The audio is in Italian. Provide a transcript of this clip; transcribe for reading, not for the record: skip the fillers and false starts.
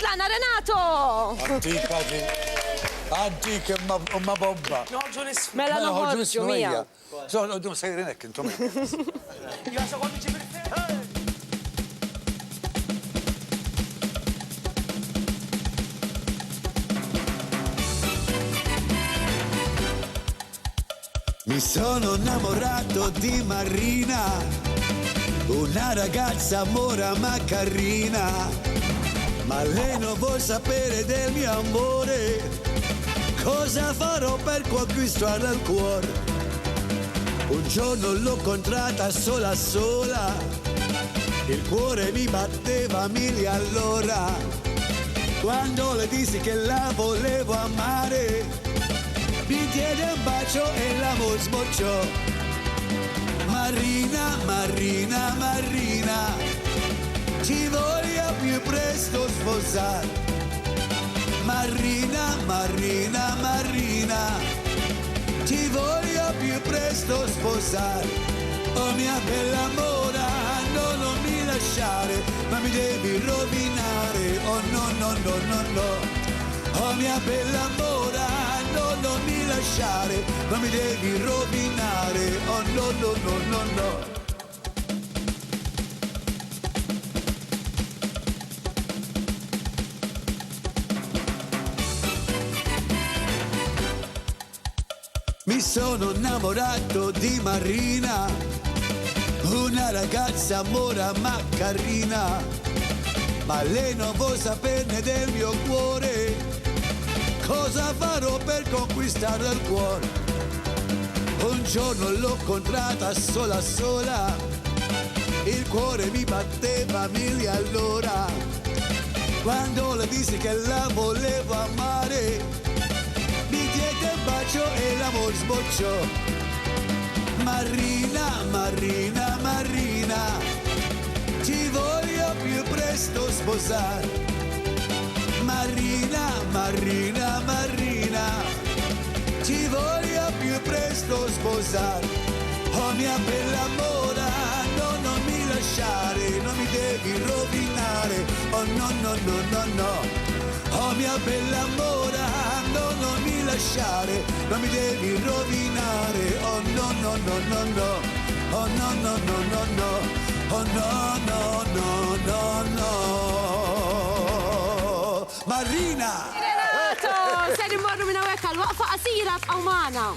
Svetlana Renato! Għaddik imma bomba. Mela noħorġu mija. Soħdu sejrinek intom. Mi sono innamorato di Marina, una ragazza mora ma carina, ma lei non vuol sapere del mio amore, cosa farò per conquistare il cuore? Un giorno l'ho incontrata sola sola, il cuore mi batteva a mille all'ora, quando le dissi che la volevo amare, mi diede un bacio e l'amor sbocciò. Marina, Marina, Marina, ti voglio più presto sposare. Marina, Marina, Marina, ti voglio più presto sposare. Oh mia bella mora, no, non mi lasciare, ma mi devi rovinare. Oh no, no, no, no, no. Oh mia bella mora, no, non mi lasciare, ma mi devi rovinare. Oh no, no, no, no, no. Mi sono innamorato di Marina, una ragazza mora ma carina, ma lei non vuol saperne del mio cuore, cosa farò per conquistare il cuore? Un giorno l'ho incontrata sola sola, il cuore mi batteva a mille all'ora, quando le dissi che la volevo amare, mi diede un bacio e l'amor sbocciò. Marina, Marina, Marina, ti voglio più presto sposare. Marina, Marina, Marina, ti voglio più presto sposare. Oh mia bella mora, no, non mi lasciare, non mi devi rovinare. Oh no, no, no, no, no. Oh mia bella mora, no, non mi lasciare, non mi devi rovinare. Oh no, no, no, no, no. Oh no, no, no, no, no. Oh no, no, no, no, no. Marina! Renato! Ser immorru minna wekka l-waqfa qasira tqawmana.